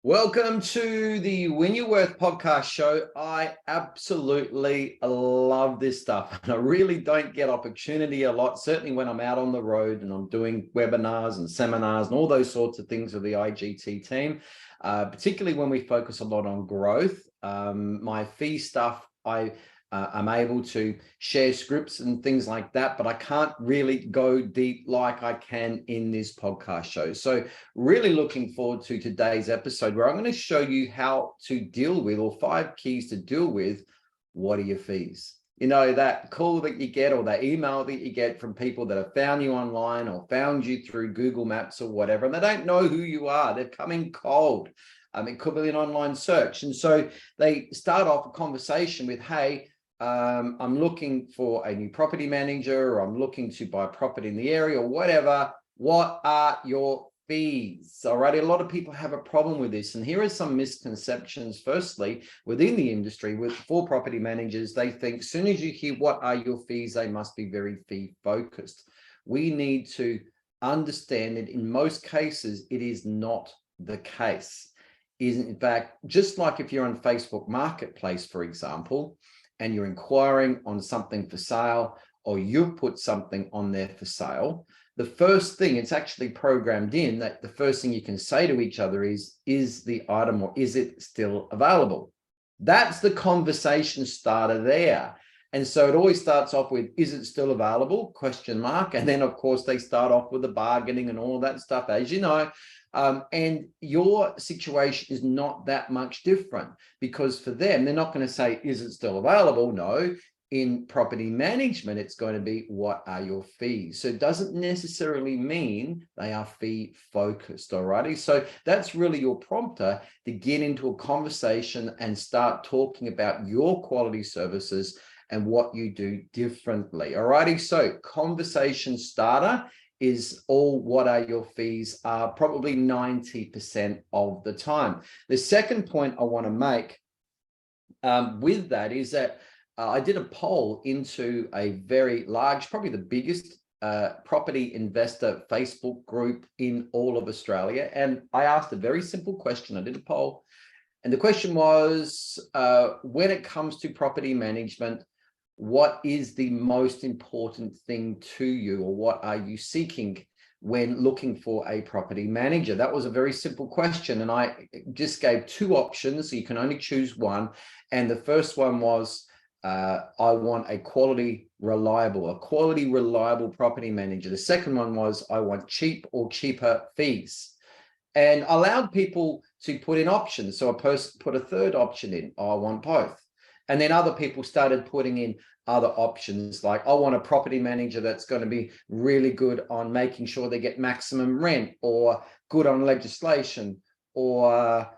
Welcome to the Win Your Worth podcast show. I absolutely love this stuff. And I really don't get opportunity a lot, certainly when I'm out on the road and I'm doing webinars and seminars and all those sorts of things with the IGT team, particularly when we focus a lot on growth. My fee stuff, I'm able to share scripts and things like that, but I can't really go deep like I can in this podcast show. So really looking forward to today's episode where I'm going to show you how to deal with, or 5 keys to deal with, what are your fees? You know, that call that you get or that email that you get from people that have found you online or found you through Google Maps or whatever, and they don't know who you are. They're coming cold. It could be an online search. And so they start off a conversation with, hey, I'm looking for a new property manager, or I'm looking to buy property in the area or whatever. What are your fees? All right. A lot of people have a problem with this. And here are some misconceptions. Firstly, within the industry for property managers, they think as soon as you hear what are your fees, they must be very fee focused. We need to understand that in most cases, it is not the case. In fact, just like if you're on Facebook Marketplace, for example, and you're inquiring on something for sale, or you've put something on there for sale, the first thing, it's actually programmed in that the first thing you can say to each other is the item, or is it still available? That's the conversation starter there. And so it always starts off with, is it still available? Question mark. And then of course they start off with the bargaining and all that stuff, as you know. And your situation is not that much different, because for them, they're not going to say, is it still available? No. In property management, it's going to be, what are your fees? So it doesn't necessarily mean they are fee focused. All righty. So that's really your prompter to get into a conversation and start talking about your quality services and what you do differently. All righty. So conversation starter is all, what are your fees, probably 90% of the time. The second point I want to make with that is that I did a poll into a very large, probably the biggest property investor Facebook group in all of Australia. And I asked a very simple question. I did a poll, and the question was, when it comes to property management, what is the most important thing to you, or what are you seeking when looking for a property manager? That was a very simple question. And I just gave 2 options. So you can only choose one. And the first one was, I want a quality, reliable property manager. The second one was, I want cheap or cheaper fees. And allowed people to put in options. So a person put a third option in, I want both. And then other people started putting in other options, like, I want a property manager that's going to be really good on making sure they get maximum rent, or good on legislation, or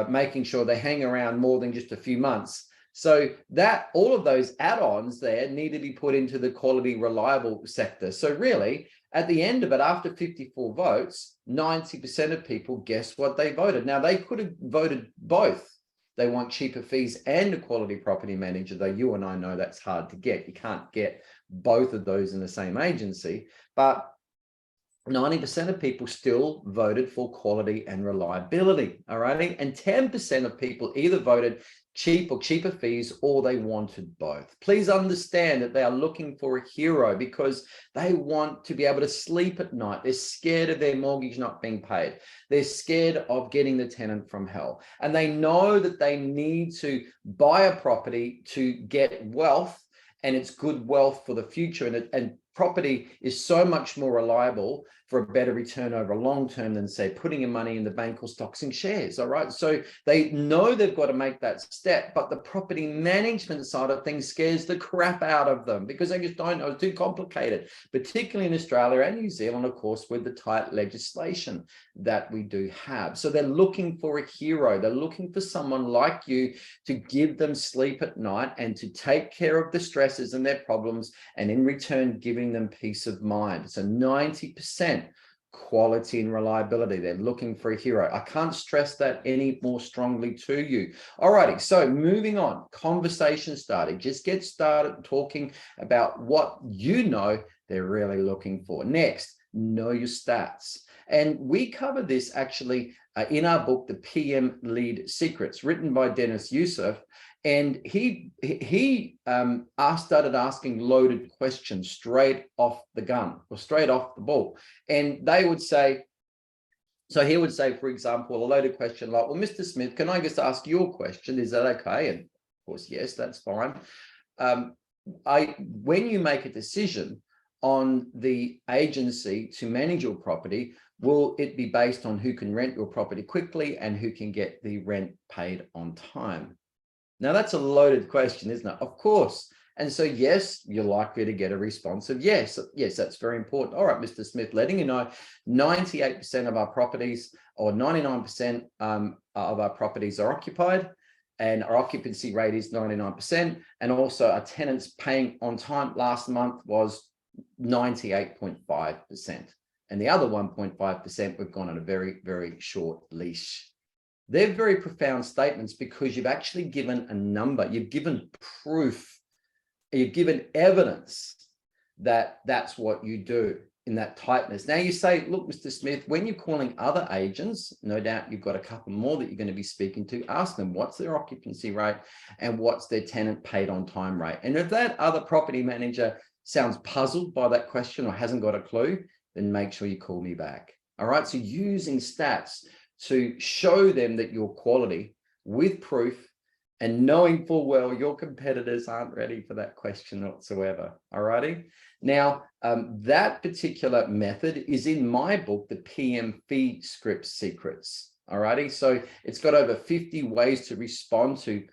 making sure they hang around more than just a few months. So that all of those add-ons there need to be put into the quality, reliable sector. So really, at the end of it, after 54 votes, 90% of people, guess what they voted? Now, they could have voted both. They want cheaper fees and a quality property manager, though you and I know that's hard to get. You can't get both of those in the same agency. But 90% of people still voted for quality and reliability. All right. And 10% of people either voted cheap or cheaper fees, or they wanted both. Please understand that they are looking for a hero because they want to be able to sleep at night. They're scared of their mortgage not being paid. They're scared of getting the tenant from hell. And they know that they need to buy a property to get wealth, and it's good wealth for the future. And property is so much more reliable for a better return over long term than, say, putting your money in the bank or stocks and shares. All right. So they know they've got to make that step, but the property management side of things scares the crap out of them because they just don't know. It's too complicated, particularly in Australia and New Zealand, of course, with the tight legislation that we do have. So they're looking for a hero. They're looking for someone like you to give them sleep at night and to take care of the stresses and their problems, and in return, giving them peace of mind. So 90% quality and reliability. They're looking for a hero. I can't stress that any more strongly to you. All righty. So moving on, conversation started. Just get started talking about what you know they're really looking for. Next, know your stats. And we cover this actually in our book, The PM Lead Secrets, written by Dennis Youssef. And he started asking loaded questions straight off the gun or straight off the ball. And they would say, so he would say, for example, a loaded question like, well, Mr. Smith, can I just ask your question? Is that okay? And of course, yes, that's fine. When you make a decision on the agency to manage your property, will it be based on who can rent your property quickly and who can get the rent paid on time? Now, that's a loaded question, isn't it? Of course. And so, yes, you're likely to get a response of yes. Yes, that's very important. All right, Mr. Smith, letting you know, 98% of our properties or 99% of our properties are occupied, and our occupancy rate is 99%. And also our tenants paying on time last month was 98.5%. And the other 1.5%, we've gone on a very, very short leash. They're very profound statements because you've actually given a number, you've given proof, you've given evidence that that's what you do in that tightness. Now you say, look, Mr. Smith, when you're calling other agents, no doubt you've got a couple more that you're going to be speaking to, ask them what's their occupancy rate and what's their tenant paid on time rate. And if that other property manager sounds puzzled by that question or hasn't got a clue, then make sure you call me back. All right. So using stats to show them that you're quality with proof and knowing full well your competitors aren't ready for that question whatsoever. All righty. Now, that particular method is in my book, The PM Fee Script Secrets. All righty. So it's got over 50 ways to respond to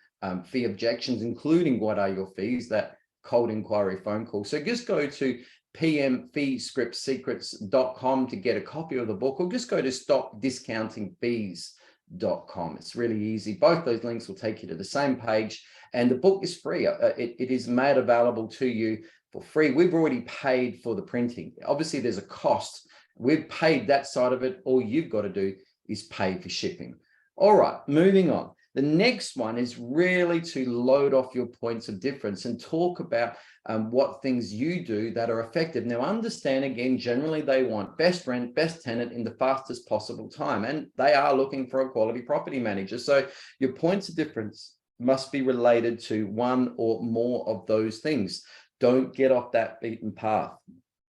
fee objections, including what are your fees, that cold inquiry phone call. So just go to pmfeescriptsecrets.com to get a copy of the book, or just go to stopdiscountingfees.com. It's really easy. Both those links will take you to the same page, and the book is free. It is made available to you for free. We've already paid for the printing. Obviously, there's a cost. We've paid that side of it. All you've got to do is pay for shipping. All right, moving on. The next one is really to load off your points of difference and talk about what things you do that are effective. Now, understand again, generally they want best rent, best tenant in the fastest possible time, and they are looking for a quality property manager. So your points of difference must be related to one or more of those things. Don't get off that beaten path,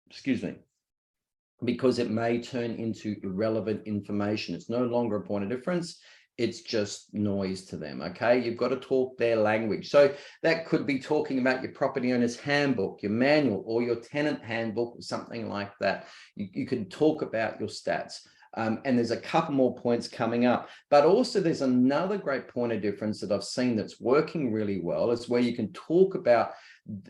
excuse me, because it may turn into irrelevant information. It's no longer a point of difference. It's just noise to them, okay? You've got to talk their language. So that could be talking about your property owner's handbook, your manual, or your tenant handbook, or something like that. You can talk about your stats. And there's a couple more points coming up. But also there's another great point of difference that I've seen that's working really well. It's where you can talk about,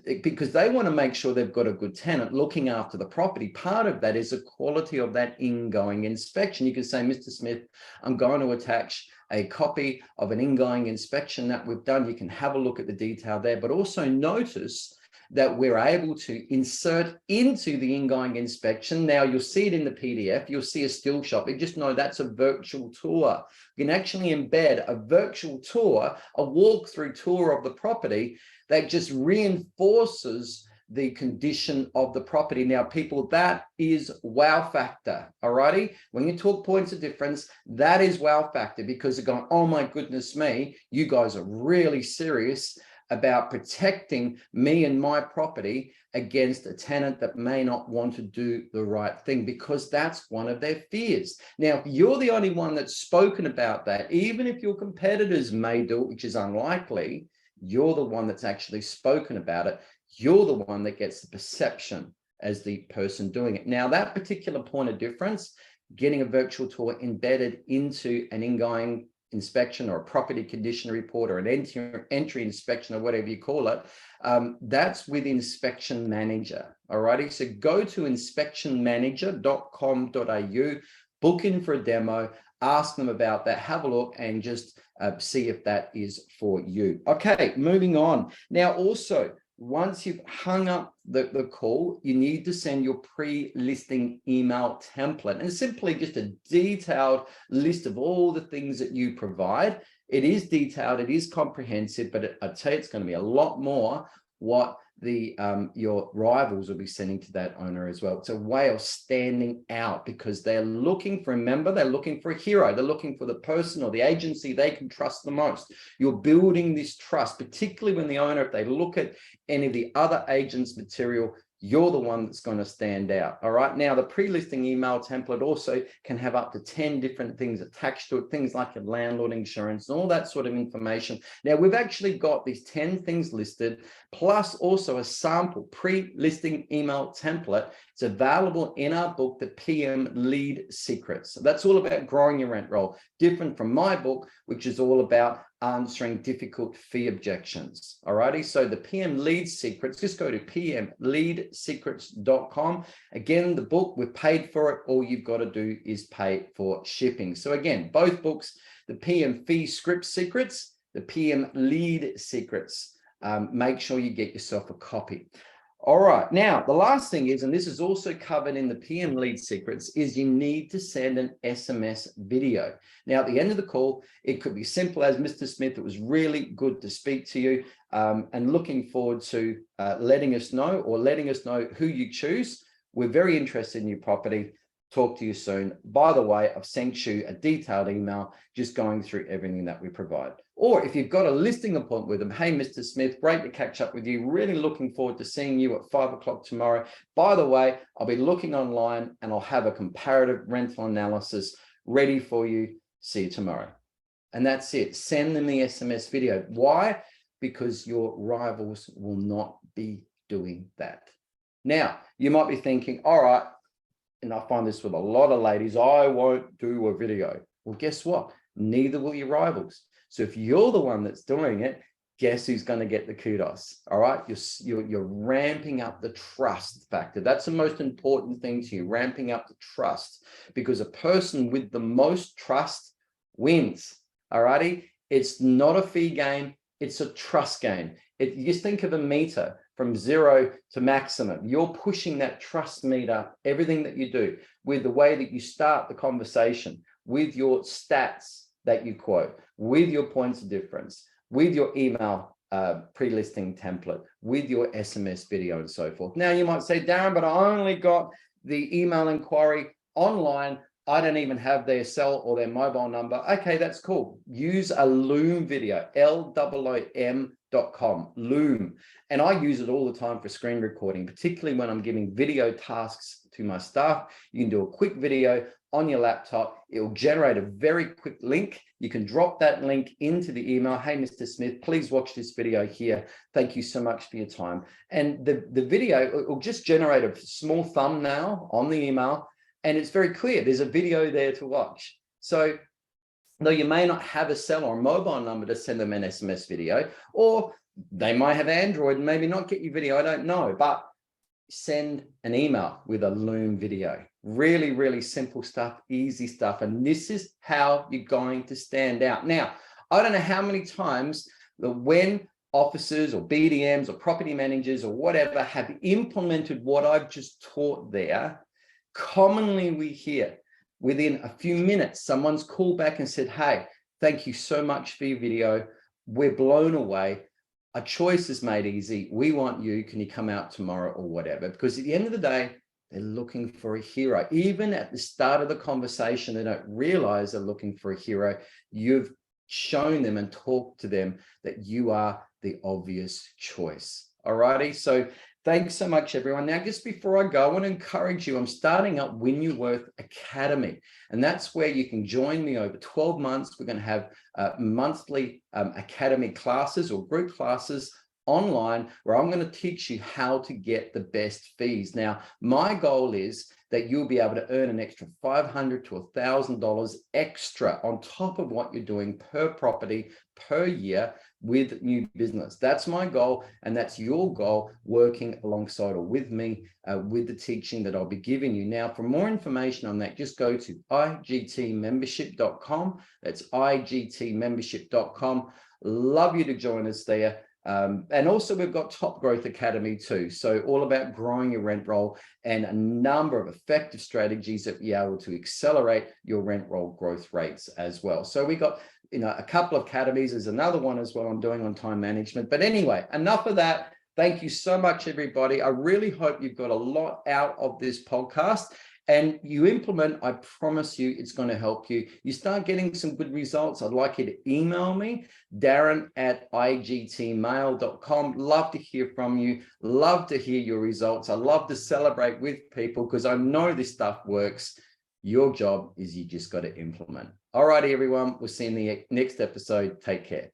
because they want to make sure they've got a good tenant looking after the property. Part of that is the quality of that ingoing inspection. You can say, Mr. Smith, I'm going to attach a copy of an ingoing inspection that we've done. You can have a look at the detail there, but also notice that we're able to insert into the ingoing inspection. Now you'll see it in the PDF, you'll see a still shot, but just know that's a virtual tour. You can actually embed a virtual tour, a walkthrough tour of the property that just reinforces the condition of the property. Now, people, that is wow factor, all righty? When you talk points of difference, that is wow factor, because they're going, oh my goodness me, you guys are really serious about protecting me and my property against a tenant that may not want to do the right thing, because that's one of their fears. Now, if you're the only one that's spoken about that, even if your competitors may do it, which is unlikely, you're the one that's actually spoken about it. You're the one that gets the perception as the person doing it. Now, that particular point of difference, getting a virtual tour embedded into an ingoing inspection or a property condition report or an entry inspection or whatever you call it, that's with Inspection Manager. All righty. So go to inspectionmanager.com.au, book in for a demo, ask them about that, have a look, and just see if that is for you. Okay, moving on. Now, also, once you've hung up the call, you need to send your pre-listing email template. And it's simply just a detailed list of all the things that you provide. It is detailed, it is comprehensive, but I'd say it's going to be a lot more what your rivals will be sending to that owner as well. It's a way of standing out because they're looking for, remember, they're looking for a hero. They're looking for the person or the agency they can trust the most. You're building this trust, particularly when the owner, if they look at any of the other agents' material, you're the one that's going to stand out. All right. Now, the pre-listing email template also can have up to 10 different things attached to it, things like your landlord insurance and all that sort of information. Now, we've actually got these 10 things listed, plus also a sample pre-listing email template. It's available in our book, the PM Lead Secrets. So that's all about growing your rent roll, different from my book, which is all about answering difficult fee objections. All righty. So the PM Lead Secrets, just go to pmleadsecrets.com. Again, the book, we've paid for it. All you've got to do is pay for shipping. So again, both books, the PM Fee Script Secrets, the PM Lead Secrets. Make sure you get yourself a copy. All right. Now, the last thing is, and this is also covered in the PM Lead Secrets, is you need to send an SMS video. Now, at the end of the call, it could be simple as, Mr. Smith, it was really good to speak to you, and looking forward to letting us know who you choose. We're very interested in your property. Talk to you soon. By the way, I've sent you a detailed email just going through everything that we provide. Or if you've got a listing appointment with them, hey, Mr. Smith, great to catch up with you. Really looking forward to seeing you at 5 o'clock tomorrow. By the way, I'll be looking online and I'll have a comparative rental analysis ready for you. See you tomorrow. And that's it. Send them the SMS video. Why? Because your rivals will not be doing that. Now, you might be thinking, all right, and I find this with a lot of ladies, I won't do a video. Well, guess what? Neither will your rivals. So if you're the one that's doing it, guess who's going to get the kudos? All right. You're ramping up the trust factor. That's the most important thing to you, ramping up the trust, because a person with the most trust wins. All righty. It's not a fee game. It's a trust game. You just think of a meter from 0 to maximum. You're pushing that trust meter, everything that you do, with the way that you start the conversation, with your stats that you quote, with your points of difference, with your email pre-listing template, with your SMS video and so forth. Now you might say, Darren, but I only got the email inquiry online. I don't even have their cell or their mobile number. Okay, that's cool. Use a Loom video, LOOM.com, Loom. And I use it all the time for screen recording, particularly when I'm giving video tasks to my staff. You can do a quick video on your laptop. It will generate a very quick link. You can drop that link into the email. Hey, Mr. Smith, please watch this video here. Thank you so much for your time. And the video will just generate a small thumbnail on the email. And it's very clear. There's a video there to watch. So though you may not have a cell or a mobile number to send them an SMS video, or they might have Android and maybe not get your video, I don't know, but send an email with a Loom video. Really, really simple stuff, easy stuff. And this is how you're going to stand out. Now, I don't know how many times that when officers or BDMs or property managers or whatever have implemented what I've just taught there, commonly we hear within a few minutes, someone's called back and said, hey, thank you so much for your video. We're blown away. A choice is made easy. We want you. Can you come out tomorrow or whatever? Because at the end of the day, they're looking for a hero. Even at the start of the conversation, they don't realize they're looking for a hero. You've shown them and talked to them that you are the obvious choice. All righty. So thanks so much, everyone. Now, just before I go, I want to encourage you. I'm starting up Win Your Worth Academy, and that's where you can join me over 12 months. We're going to have monthly academy classes or group classes online where I'm going to teach you how to get the best fees. Now, my goal is that you'll be able to earn an extra $500 to $1,000 extra on top of what you're doing per property per year with new business. That's my goal, and that's your goal, working alongside or with me with the teaching that I'll be giving you. Now, for more information on that, just go to igtmembership.com. That's igtmembership.com. Love you to join us there. And also we've got Top Growth Academy too. So all about growing your rent roll and a number of effective strategies that be able to accelerate your rent roll growth rates as well. So we got, a couple of academies. There's another one as well I'm doing on time management. But anyway, enough of that. Thank you so much, everybody. I really hope you've got a lot out of this podcast and you implement. I promise you it's going to help you. You start getting some good results. I'd like you to email me, darren@igtmail.com. Love to hear from you. Love to hear your results. I love to celebrate with people because I know this stuff works. Your job is you just got to implement. All righty, everyone. We'll see you in the next episode. Take care.